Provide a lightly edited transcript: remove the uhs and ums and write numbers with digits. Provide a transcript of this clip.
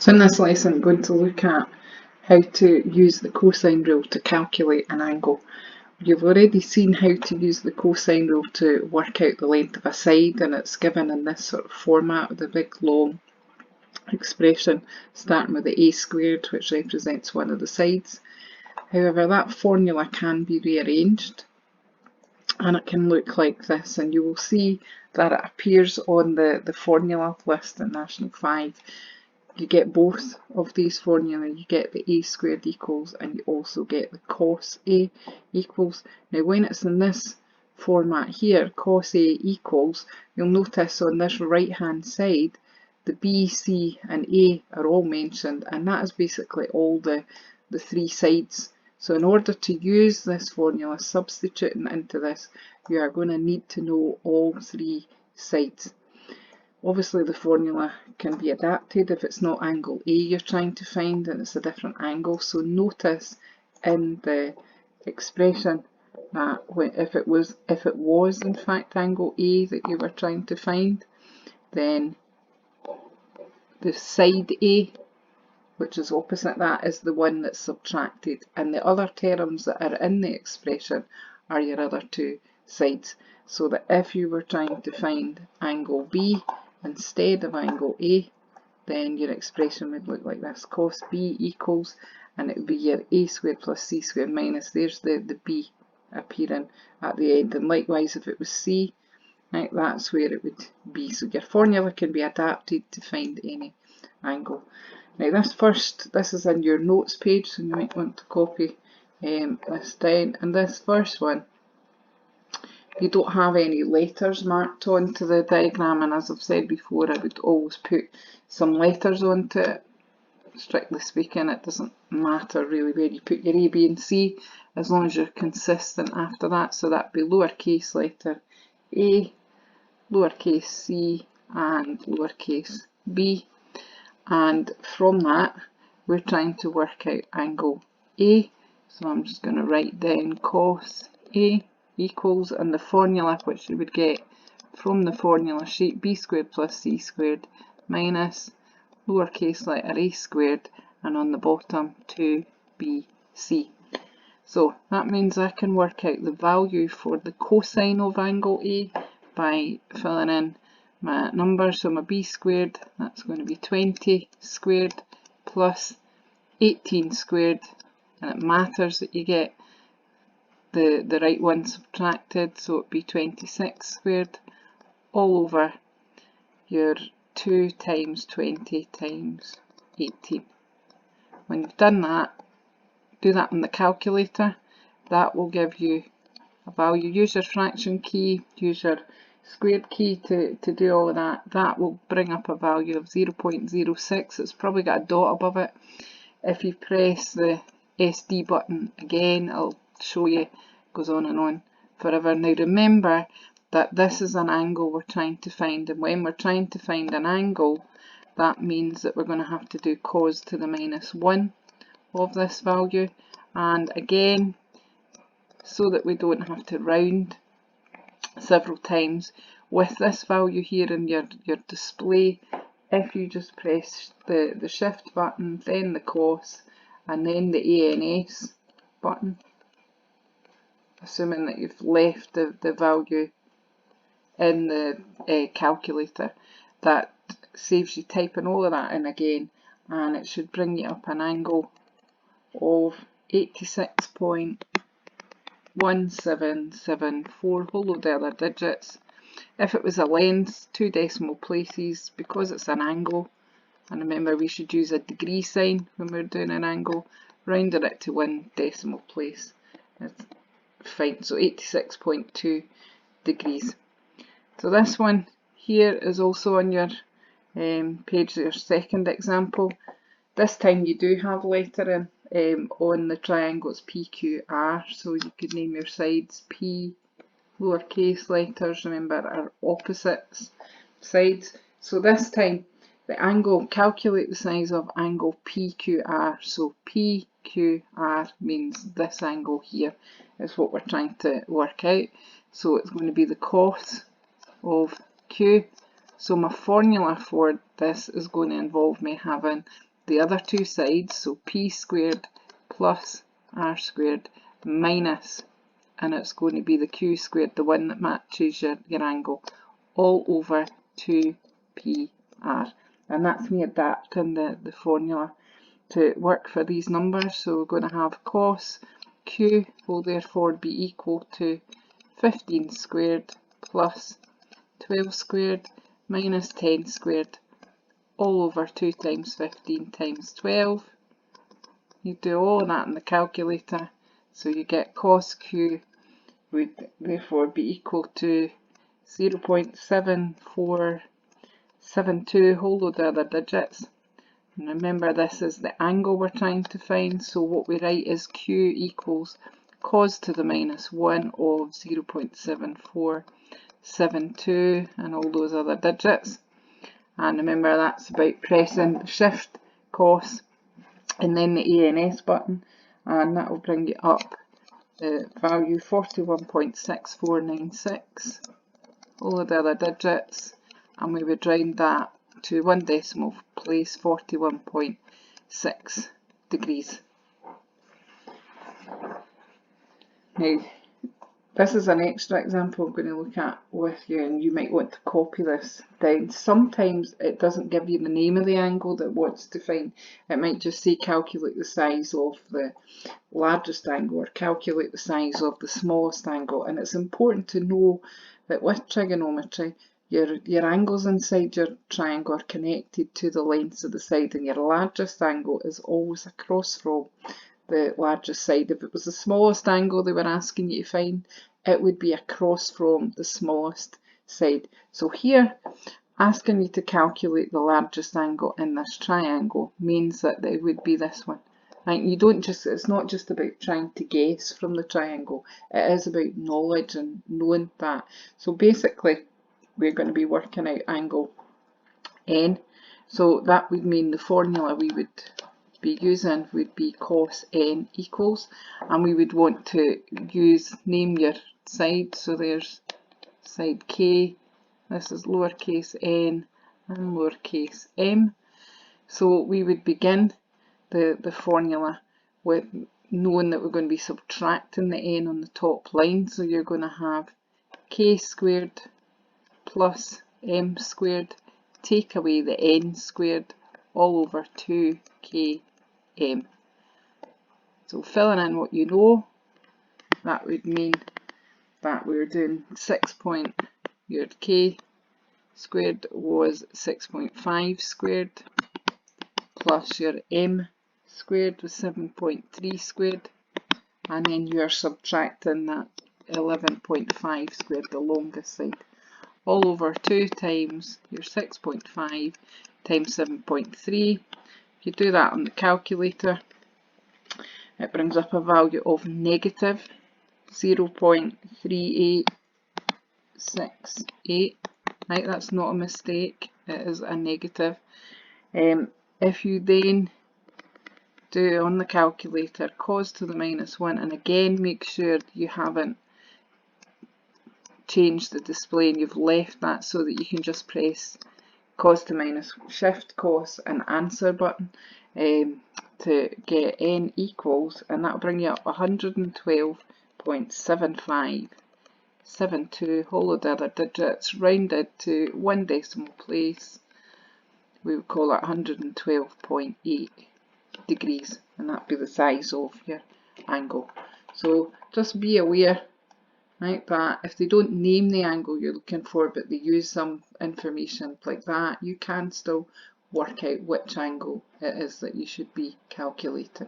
So in this lesson I'm going to look at how to use the cosine rule to calculate an angle. You've already seen how to use the cosine rule to work out the length of a side, and it's given in this sort of format with a big long expression starting with the a squared, which represents one of the sides. However, that formula can be rearranged and it can look like this, and you will see that it appears on the formula list in National 5. You get both of these formulae. You get the a squared equals and you also get the cos a equals. Now when it's in this format here, cos a equals, you'll notice on this right hand side the b, c and a are all mentioned, and that is basically all the three sides. So in order to use this formula, substituting into this, you are going to need to know all three sides. Obviously the formula can be adapted if it's not angle A you're trying to find and it's a different angle. So notice in the expression that if it was in fact angle A that you were trying to find, then the side A, which is opposite that, is the one that's subtracted, and the other terms that are in the expression are your other two sides. So that if you were trying to find angle B instead of angle A, then your expression would look like this: cos B equals, and it would be your a squared plus c squared minus, there's the b appearing at the end, and likewise if it was c, right, that's where it would be. So your formula can be adapted to find any angle. Now this is in your notes page, so you might want to copy this down. And this first one, you don't have any letters marked onto the diagram, and as I've said before, I would always put some letters onto it. Strictly speaking, it doesn't matter really where you put your A, B and C, as long as you're consistent after that. So that'd be lowercase letter a, lowercase c and lowercase b, and from that we're trying to work out angle A. So I'm just going to write down cos A equals, and the formula which you would get from the formula sheet, b squared plus c squared minus lowercase letter a squared, and on the bottom 2bc. So that means I can work out the value for the cosine of angle A by filling in my numbers. So my b squared, that's going to be 20 squared plus 18 squared, and it matters that you get the right one subtracted, so it'd be 26 squared all over your 2 times 20 times 18. When you've done that, do that on the calculator. That will give you a value. Use your fraction key, use your squared key to do all of that. That will bring up a value of 0.06. It's probably got a dot above it. If you press the SD button again, it'll show you, it goes on and on forever. Now remember that this is an angle we're trying to find, and when we're trying to find an angle, that means that we're going to have to do cos to the minus 1 of this value. And again, so that we don't have to round several times, with this value here in your display, if you just press the shift button, then the cos, and then the ANS button, assuming that you've left the value in the calculator, that saves you typing all of that in again, and it should bring you up an angle of 86.1774, whole load of other digits. If it was a length, 2 decimal places, because it's an angle, and remember we should use a degree sign when we're doing an angle, rounded it to 1 decimal place. It's fine, so 86.2 degrees. So this one here is also on your page, your second example. This time you do have lettering on the triangle. It's PQR, so you could name your sides P, lowercase letters, remember, are opposites sides. So this time the angle, calculate the size of angle PQR. So PQR means this angle here is what we're trying to work out. So it's going to be the cos of Q. So my formula for this is going to involve me having the other two sides, so p squared plus r squared minus, and it's going to be the q squared, the one that matches your angle, all over 2pr. And that's me adapting the formula to work for these numbers. So we're going to have cos q will therefore be equal to 15 squared plus 12 squared minus 10 squared all over 2 times 15 times 12. You do all of that in the calculator, so you get cos q would therefore be equal to 0.7472 whole load of other digits. And remember, this is the angle we're trying to find, so what we write is q equals cos to the minus 1 of 0.7472 and all those other digits. And remember, that's about pressing Shift, Cos, and then the ANS button, and that will bring you up the value 41.6496, all of the other digits, and we would round that to one decimal place, 41.6 degrees. Now, this is an extra example I'm going to look at with you, and you might want to copy this down. Sometimes it doesn't give you the name of the angle that it wants to find. It might just say calculate the size of the largest angle or calculate the size of the smallest angle. And it's important to know that with trigonometry, your angles inside your triangle are connected to the lengths of the side, and your largest angle is always across from the largest side. If it was the smallest angle they were asking you to find, it would be across from the smallest side. So here, asking you to calculate the largest angle in this triangle means that it would be this one. And you don't just, it's not just about trying to guess from the triangle, it is about knowledge and knowing that. So basically, we're going to be working out angle n. So that would mean the formula we would be using would be cos n equals, and we would want to name your side. So there's side k, this is lowercase n and lowercase m. So we would begin the formula with knowing that we're going to be subtracting the n on the top line. So you're going to have k squared plus m squared, take away the n squared, all over 2km. So filling in what you know, that would mean that we're doing your k squared was 6.5 squared, plus your m squared was 7.3 squared, and then you're subtracting that 11.5 squared, the longest side, all over 2 times your 6.5 times 7.3. If you do that on the calculator, it brings up a value of negative 0.3868. Right, that's not a mistake, it is a negative. If you then do on the calculator cos to the minus 1, and again make sure you haven't changed the display and you've left that so that you can just press cos to minus Shift, Cos and answer button to get n equals, and that'll bring you up 112.7572, whole of the other digits rounded to one decimal place. We would call it 112.8 degrees, and that'd be the size of your angle. So just be aware, right, that if they don't name the angle you're looking for, but they use some information like that, you can still work out which angle it is that you should be calculating.